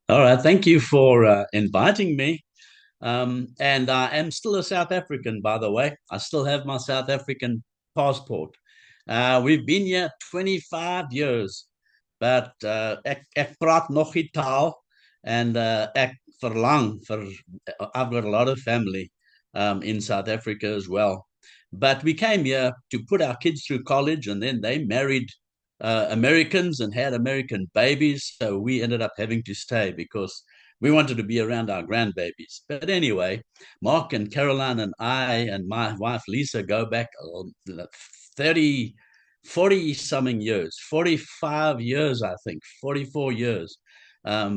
All right. Thank you for inviting me. And I am still a South African, by the way. I still have my South African passport. We've been here 25 years, but ek praat nog die taal and ek verlang for, I've got a lot of family in South Africa as well. But we came here to put our kids through college, and then they married Americans and had American babies. So we ended up having to stay because we wanted to be around our grandbabies. But anyway, Mark and Caroline and I and my wife Lisa go back 30, 40 something years, 45 years, I think, 44 years.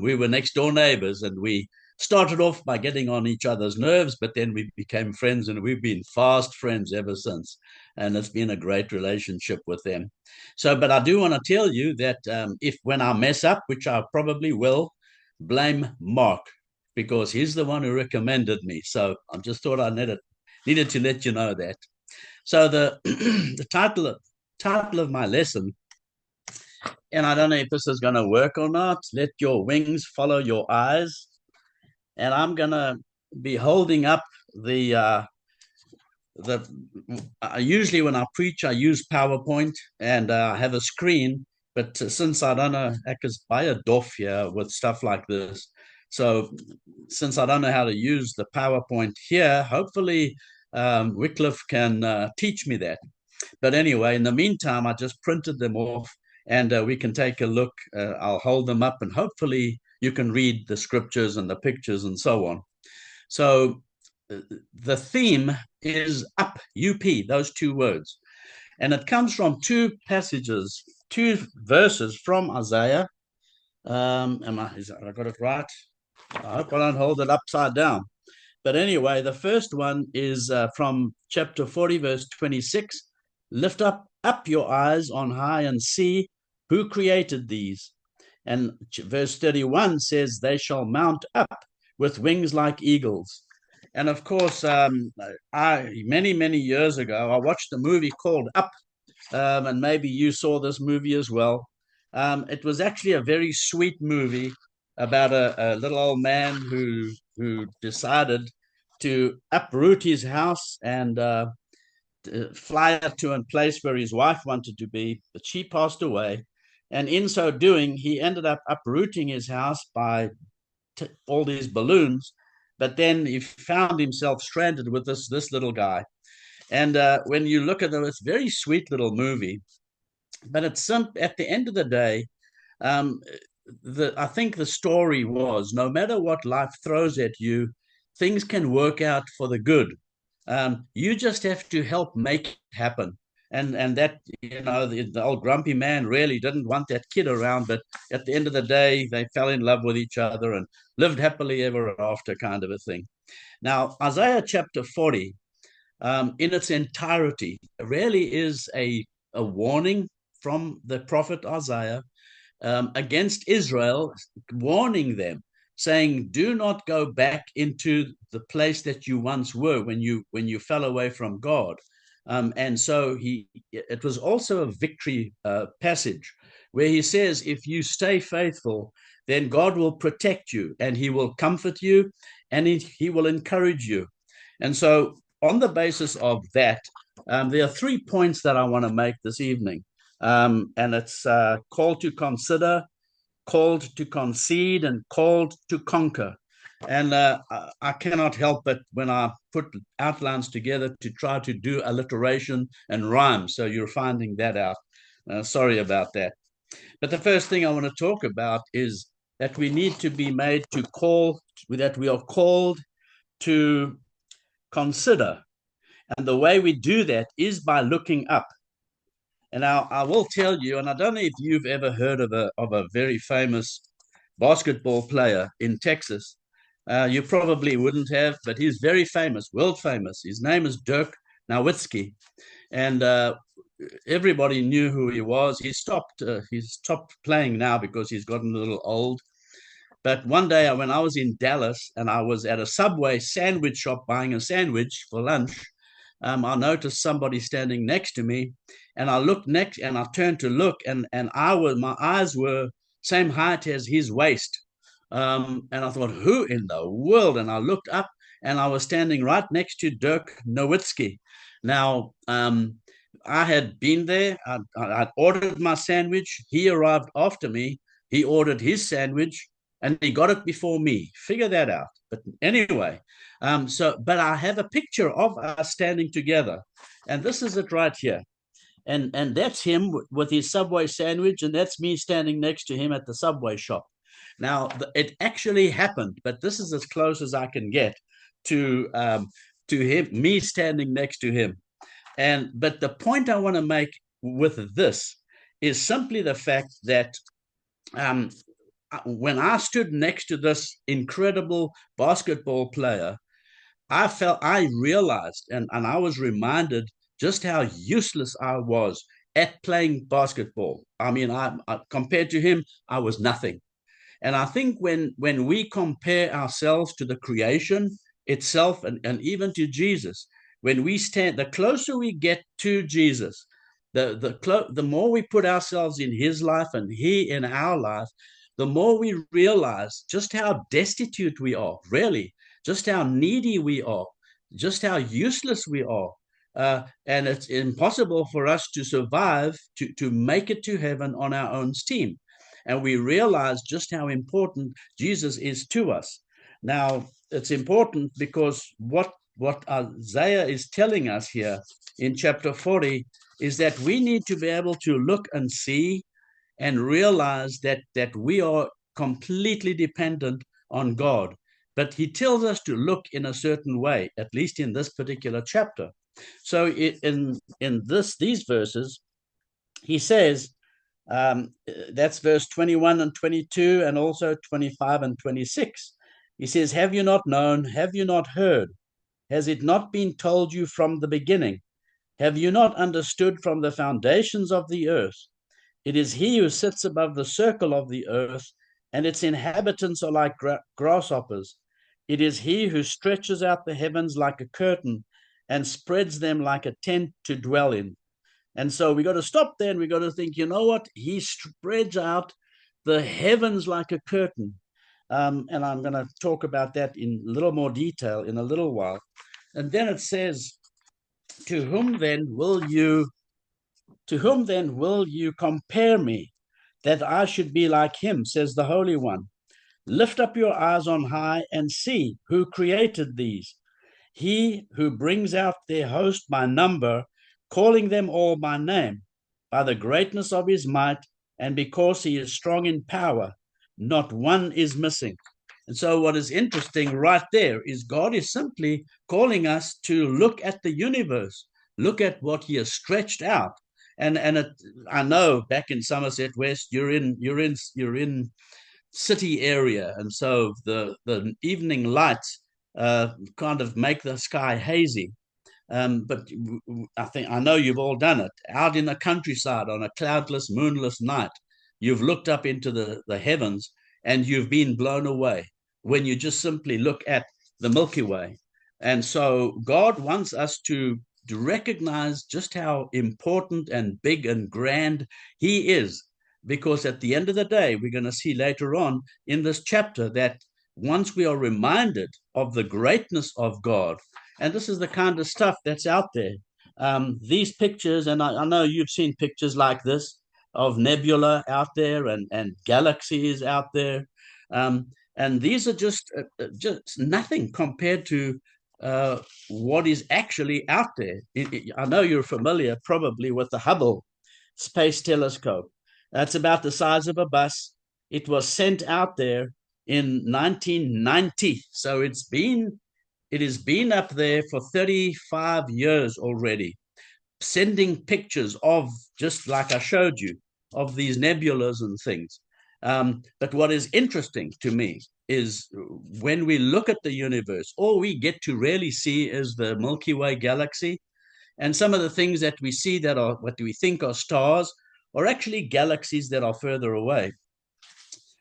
We were next door neighbors, and we started off by getting on each other's nerves, but then we became friends, and we've been fast friends ever since. And it's been a great relationship with them. So, but I do want to tell you that if when I mess up, which I probably will, blame Mark because he's the one who recommended me. So I just thought I needed to let you know that. So the the title of my lesson, and I don't know if this is going to work or not. Let your wings follow your eyes, and I'm going to be holding up the usually when I preach, I use PowerPoint and I have a screen. But since I don't know, I could buy a doff here with stuff like this. So since I don't know how to use the PowerPoint here, hopefully Wycliffe can teach me that. But anyway, in the meantime, I just printed them off and we can take a look. I'll hold them up and hopefully you can read the scriptures and the pictures and so on. So the theme is up, UP, those two words. And it comes from two passages, two verses from Isaiah. I got it right? I hope I don't hold it upside down. But anyway, the first one is from chapter 40, verse 26. Lift up your eyes on high and see who created these. And verse 31 says, they shall mount up with wings like eagles. And of course, many years ago, I watched a movie called Up, and maybe you saw this movie as well. It was actually a very sweet movie about a little old man who decided to uproot his house and fly up to a place where his wife wanted to be, but she passed away. And in so doing, he ended up uprooting his house by all these balloons. But then he found himself stranded with this little guy. And when you look at it, it's a very sweet little movie. But at the end of the day, um, I think the story was no matter what life throws at you, things can work out for the good. You just have to help make it happen. And that, the old grumpy man really didn't want that kid around, but at the end of the day, they fell in love with each other and lived happily ever after, kind of a thing. Now, Isaiah chapter 40, in its entirety, really is a warning from the prophet Isaiah against Israel, warning them, saying, "Do not go back into the place that you once were when you fell away from God." And so it was also a victory passage where he says, "If you stay faithful, then God will protect you, and He will comfort you, and He will encourage you." And so, on the basis of that, there are 3 points that I want to make this evening. And it's called to consider, called to concede, and called to conquer. And I cannot help but when I put outlines together to try to do alliteration and rhyme. So you're finding that out. Sorry about that. But the first thing I want to talk about is that we need to be made to call, that we are called to consider. And the way we do that is by looking up. And I will tell you, and I don't know if you've ever heard of a very famous basketball player in Texas. You probably wouldn't have, but he's very famous, world famous. His name is Dirk Nowitzki, and everybody knew who he was. He's stopped playing now because he's gotten a little old. But one day when I was in Dallas and I was at a Subway sandwich shop buying a sandwich for lunch, I noticed somebody standing next to me, and I looked next, and I turned to look, and my eyes were same height as his waist. And I thought, who in the world? And I looked up, and I was standing right next to Dirk Nowitzki. Now, I had been there. I'd ordered my sandwich. He arrived after me. He ordered his sandwich, and he got it before me. Figure that out. But anyway, but I have a picture of us standing together, and this is it right here. And that's him with his Subway sandwich, and that's me standing next to him at the Subway shop. Now, it actually happened, but this is as close as I can get to him, me standing next to him. But the point I want to make with this is simply the fact that um, when I stood next to this incredible basketball player, I realized, and I was reminded just how useless I was at playing basketball. I mean, compared to him, I was nothing. And I think when we compare ourselves to the creation itself, and even to Jesus, when we stand, the closer we get to Jesus, the more we put ourselves in his life and he in our life, the more we realize just how destitute we are, really, just how needy we are, just how useless we are. And it's impossible for us to survive, to make it to heaven on our own steam. And we realize just how important Jesus is to us. Now, it's important because what Isaiah is telling us here in chapter 40 is that we need to be able to look and see and realize that we are completely dependent on God. But he tells us to look in a certain way, at least in this particular chapter. So in these verses, he says, that's verse 21 and 22, and also 25 and 26. He says, have you not known? Have you not heard? Has it not been told you from the beginning? Have you not understood from the foundations of the earth? It is he who sits above the circle of the earth, and its inhabitants are like grasshoppers. It is he who stretches out the heavens like a curtain and spreads them like a tent to dwell in. And so we got to stop there and we got to think, you know what? He spreads out the heavens like a curtain. And I'm going to talk about that in a little more detail in a little while. And then it says, to whom then will you compare me, that I should be like him, says the Holy One. Lift up your eyes on high and see who created these. He who brings out their host by number, calling them all by name, by the greatness of his might, and because he is strong in power, not one is missing. And so what is interesting right there is God is simply calling us to look at the universe, look at what he has stretched out. I know back in Somerset West, you're in city area, and so the evening lights kind of make the sky hazy. But I know you've all done it out in the countryside on a cloudless, moonless night. You've looked up into the heavens and you've been blown away when you just simply look at the Milky Way. And so God wants us to recognize just how important and big and grand he is, because at the end of the day, we're going to see later on in this chapter that once we are reminded of the greatness of God, and this is the kind of stuff that's out there. These pictures, and I know you've seen pictures like this of nebula out there and galaxies out there. And these are just nothing compared to what is actually out there. I know you're familiar probably with the Hubble Space Telescope. That's about the size of a bus. It was sent out there in 1990. So it has been up there for 35 years already, sending pictures of, just like I showed you, of these nebulas and things. But what is interesting to me is when we look at the universe, all we get to really see is the Milky Way galaxy. And some of the things that we see that are what we think are stars are actually galaxies that are further away.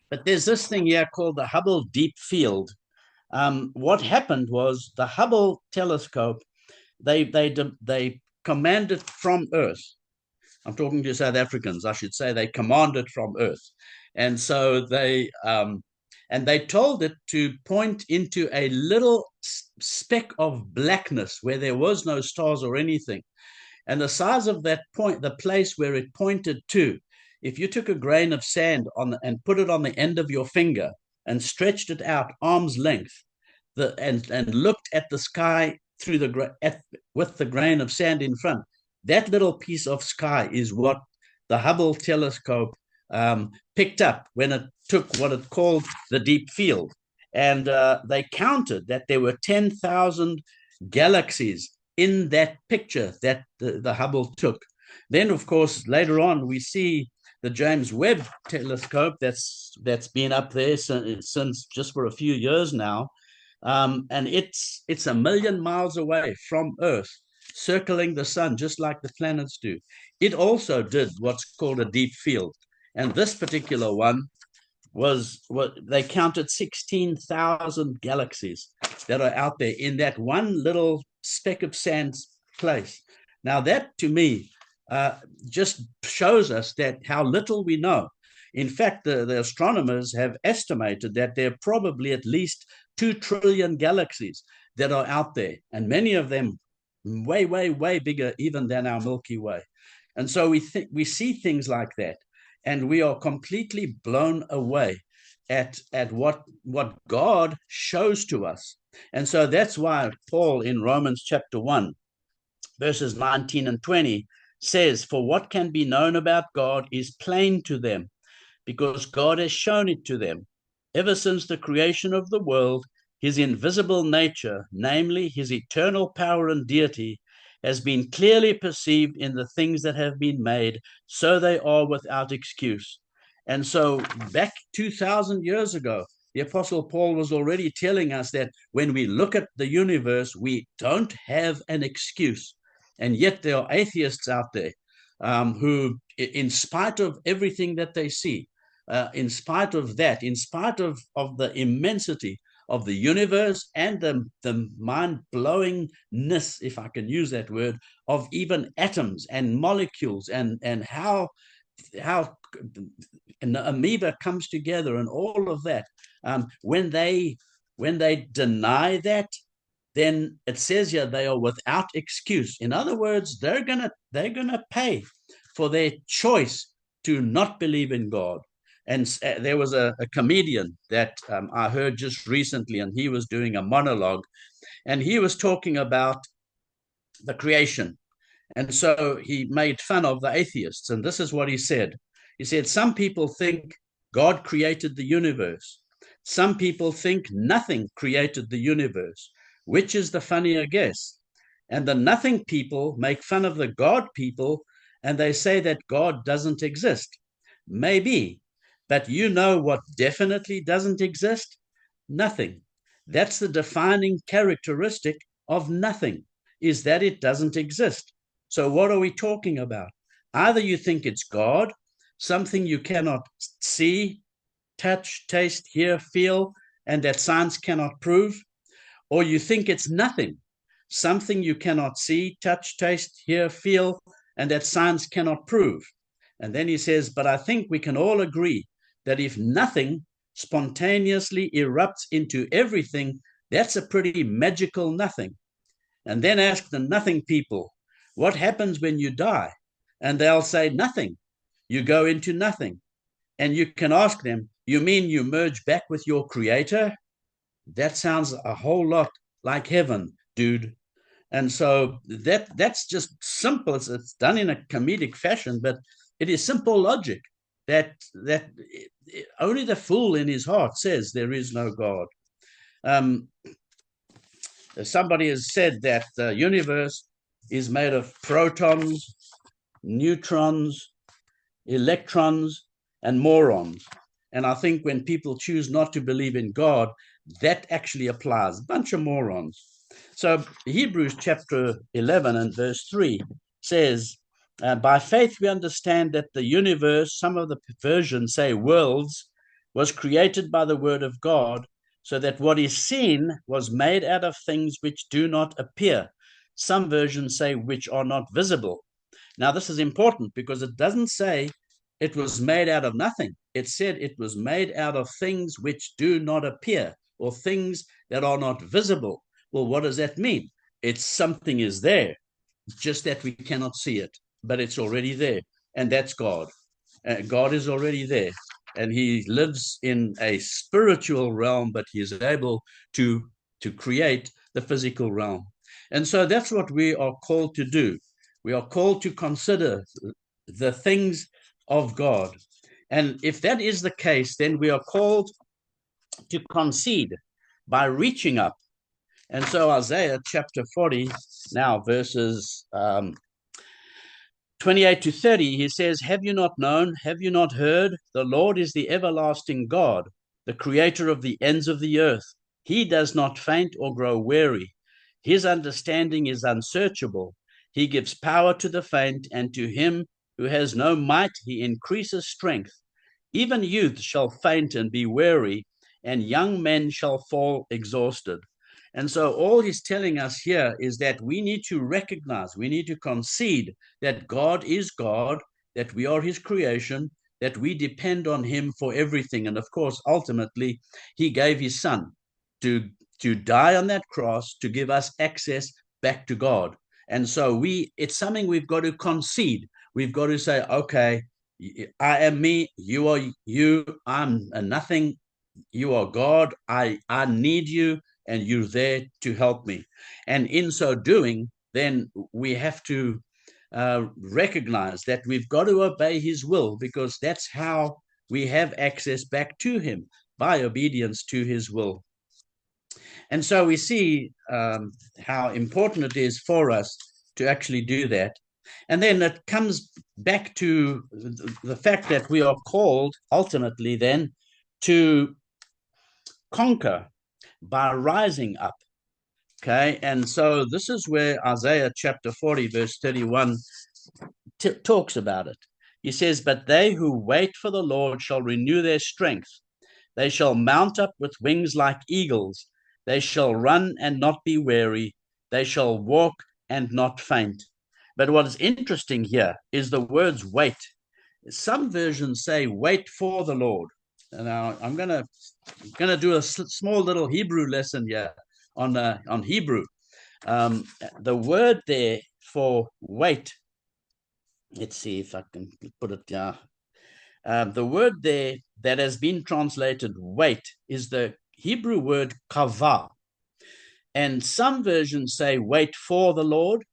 But there's this thing here called the Hubble Deep Field. What happened was the Hubble telescope they commanded from earth. I'm talking to South Africans, I should say. They commanded from earth, and so they told it to point into a little speck of blackness where there was no stars or anything. And the size of that point, the place where it pointed to, if you took a grain of sand and put it on the end of your finger and stretched it out arm's length, and looked at the sky through with the grain of sand in front, that little piece of sky is what the Hubble telescope picked up when it took what it called the deep field. And they counted that there were 10,000 galaxies in that picture that the Hubble took. Then, of course, later on, we see the James Webb telescope that's been up there since just for a few years now. And it's 1,000,000 miles away from Earth, circling the sun, just like the planets do. It also did what's called a deep field. And this particular one was what they counted 16,000 galaxies that are out there in that one little speck of sand place. Now, that to me just shows us that how little we know. In fact, the astronomers have estimated that there are probably at least 2 trillion galaxies that are out there, and many of them way, way, way bigger even than our Milky Way. And so we see things like that, and we are completely blown away at what God shows to us. And so that's why Paul in Romans chapter 1, verses 19 and 20 says, "For what can be known about God is plain to them, because God has shown it to them. Ever since the creation of the world, his invisible nature, namely his eternal power and deity, has been clearly perceived in the things that have been made, so they are without excuse." And so back 2,000 years ago, the Apostle Paul was already telling us that when we look at the universe, we don't have an excuse. And yet there are atheists out there who, in spite of everything that they see, in spite of that, in spite of the immensity of the universe and the mind-blowingness, if I can use that word, of even atoms and molecules and how an amoeba comes together and all of that, when they deny that, then it says here they are without excuse. In other words, they're gonna pay for their choice to not believe in God. And there was a comedian that I heard just recently, and he was doing a monologue, and he was talking about the creation. And so he made fun of the atheists. And this is what he said. He said, "Some people think God created the universe. Some people think nothing created the universe. Which is the funnier guess? And the nothing people make fun of the God people, and they say that God doesn't exist. Maybe. But you know what definitely doesn't exist? Nothing. That's the defining characteristic of nothing, is that it doesn't exist. So what are we talking about? Either you think it's God, something you cannot see, touch, taste, hear, feel, and that science cannot prove, or you think it's nothing, something you cannot see, touch, taste, hear, feel, and that science cannot prove." And then he says, "But I think we can all agree that if nothing spontaneously erupts into everything, that's a pretty magical nothing." And then ask the nothing people, "What happens when you die?" And they'll say, "Nothing. You go into nothing." And you can ask them, "You mean you merge back with your creator?" That sounds a whole lot like heaven, dude. And so that's just simple. It's done in a comedic fashion, but it is simple logic that only the fool in his heart says there is no God. Somebody has said that the universe is made of protons, neutrons, electrons, and morons. And I think when people choose not to believe in God, that actually applies. A bunch of morons. So Hebrews chapter 11 and verse 3 says, "By faith we understand that the universe," some of the versions say worlds, "was created by the word of God, so that what is seen was made out of things which do not appear." Some versions say which are not visible. Now, this is important because it doesn't say it was made out of nothing. It said it was made out of things which do not appear, or things that are not visible. Well, what does that mean? It's something is there, just that we cannot see it, but it's already there. And that's God. God is already there. And he lives in a spiritual realm, but he is able to create the physical realm. And so that's what we are called to do. We are called to consider the things of God. And if that is the case, then we are called to concede by reaching up. And so Isaiah chapter 40, now verses 28 to 30, he says, have you not known? Have you not heard? The Lord is the everlasting God, the creator of the ends of the earth. He does not faint or grow weary. His understanding is unsearchable. He gives power to the faint, and to him who has no might, he increases strength. Even youth shall faint and be weary, and young men shall fall exhausted. And so all he's telling us here is that we need to recognize, we need to concede that God is God, that we are his creation, that we depend on him for everything. And of course, ultimately, he gave his son to die on that cross to give us access back to God. And so it's something we've got to concede. We've got to say, okay, I am me, you are you, I'm a nothing, you are God, I need you, and you're there to help me. And in so doing, then we have to recognize that we've got to obey his will, because that's how we have access back to him, by obedience to his will. And so we see how important it is for us to actually do that. And then it comes back to the fact that we are called ultimately then to conquer by rising up. Okay, and so this is where Isaiah chapter 40, verse 31 talks about it. He says, but they who wait for the Lord shall renew their strength. They shall mount up with wings like eagles. They shall run and not be weary. They shall walk and not faint. But what is interesting here is the words wait. Some versions say wait for the Lord. And now I'm gonna do a small little Hebrew lesson here on Hebrew. The word there for wait, let's see if I can put it down. The word there that has been translated wait is the Hebrew word kavah. And some versions say wait for the Lord.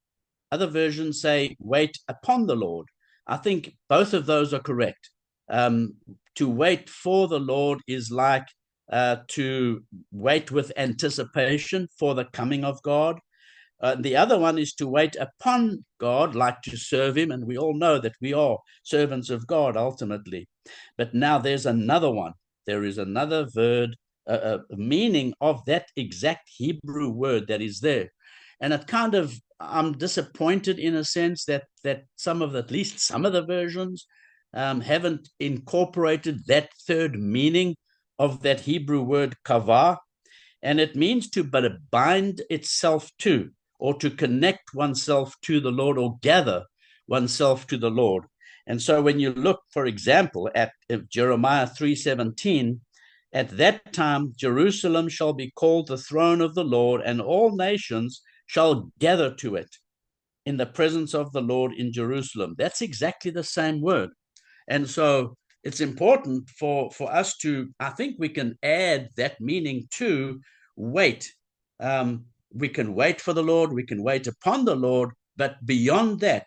Other versions say wait upon the Lord. I think both of those are correct. To wait for the Lord is like to wait with anticipation for the coming of God. The other one is to wait upon God, like to serve him. And we all know that we are servants of God ultimately. But now there's another one. There is another word, meaning of that exact Hebrew word that is there. And it kind of, I'm disappointed in a sense that at least some of the versions haven't incorporated that third meaning of that Hebrew word kavah. And it means to bind itself to, or to connect oneself to the Lord, or gather oneself to the Lord. And so when you look, for example, at Jeremiah 3:17, at that time Jerusalem shall be called the throne of the Lord, and all nations shall gather to it in the presence of the Lord in Jerusalem. That's exactly the same word. And so it's important for us to, I think we can add that meaning to wait. We can wait for the Lord, we can wait upon the Lord, but beyond that,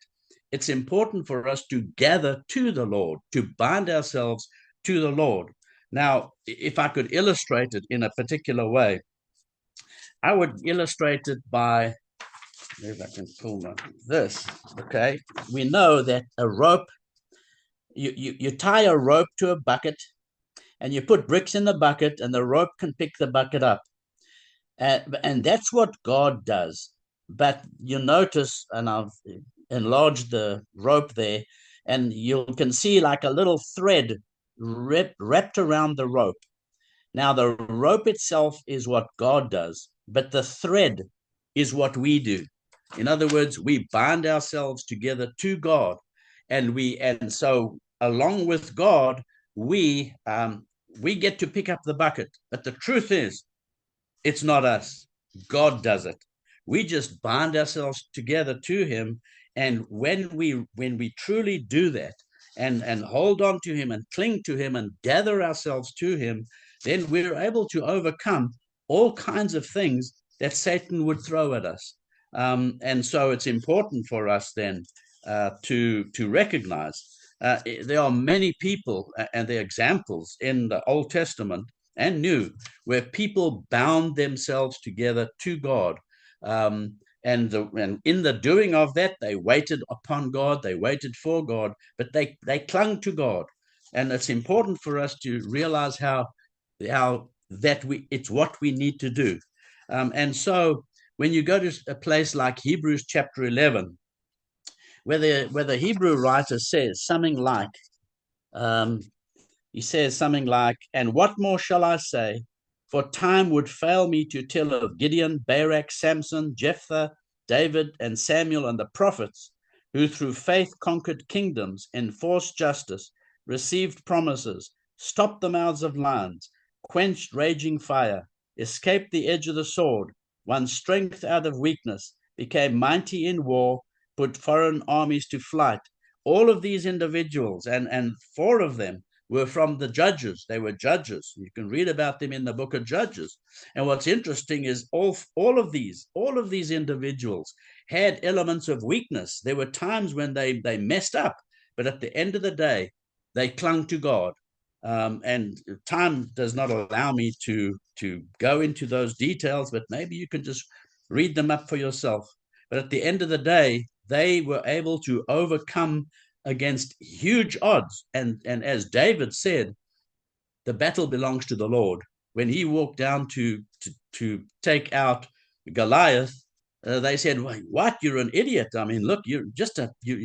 it's important for us to gather to the Lord, to bind ourselves to the Lord. Now, if I could illustrate it in a particular way, I would illustrate it by, if I can pull this, okay? We know that a rope, you tie a rope to a bucket, and you put bricks in the bucket, and the rope can pick the bucket up. And that's what God does. But you notice, and I've enlarged the rope there, and you can see like a little thread wrapped around the rope. Now, the rope itself is what God does, but the thread is what we do. In other words, we bind ourselves together to God, and so along with God, we get to pick up the bucket. But the truth is, it's not us. God does it. We just bind ourselves together to Him, and when we truly do that, and hold on to Him and cling to Him and gather ourselves to Him, then we're able to overcome all kinds of things that Satan would throw at us. And so it's important for us then to recognize there are many people, and there are examples in the Old Testament and New, where people bound themselves together to God. And in the doing of that, they waited upon God, they waited for God, but they clung to God. And it's important for us to realize how it's what we need to do. And so when you go to a place like Hebrews chapter 11, where the Hebrew writer says something like, he says something like, "And what more shall I say? For time would fail me to tell of Gideon, Barak, Samson, Jephthah, David, and Samuel, and the prophets, who through faith conquered kingdoms, enforced justice, received promises, stopped the mouths of lions, quenched raging fire, escaped the edge of the sword, won strength out of weakness, became mighty in war, put foreign armies to flight." All of these individuals, and four of them were from the judges. They were judges. You can read about them in the book of Judges. And what's interesting is all of these individuals had elements of weakness. There were times when they messed up, but at the end of the day, they clung to God. And time does not allow me to go into those details, but maybe you can just read them up for yourself. But at the end of the day, they were able to overcome against huge odds. And as David said, the battle belongs to the Lord. When he walked down to take out Goliath, they said, "What? You're an idiot. I mean, look, you're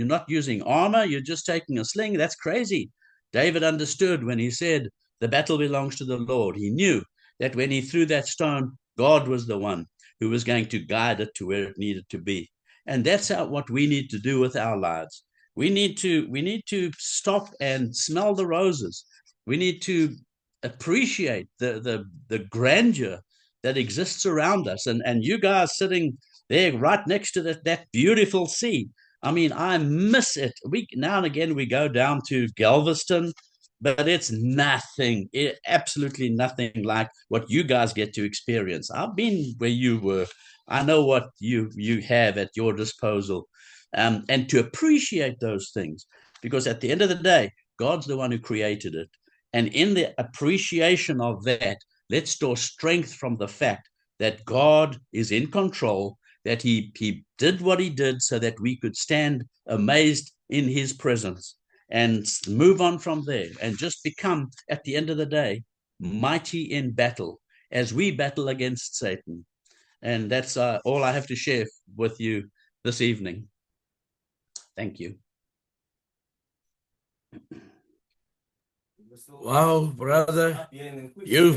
not using armor. You're just taking a sling. That's crazy." David understood when he said, "The battle belongs to the Lord." He knew that when he threw that stone, God was the one who was going to guide it to where it needed to be. And that's what we need to do with our lives. We need to stop and smell the roses. We need to appreciate the grandeur that exists around us. And you guys sitting there right next to that beautiful sea. I mean, I miss it. Now and again we go down to Galveston, but it's nothing, absolutely nothing like what you guys get to experience. I've been where you were. I know what you have at your disposal, and to appreciate those things, because at the end of the day, God's the one who created it. And in the appreciation of that, let's draw strength from the fact that God is in control, that he did what he did so that we could stand amazed in his presence and move on from there and just become, at the end of the day, mighty in battle as we battle against Satan. And that's all I have to share with you this evening. Thank you. Wow, brother, you've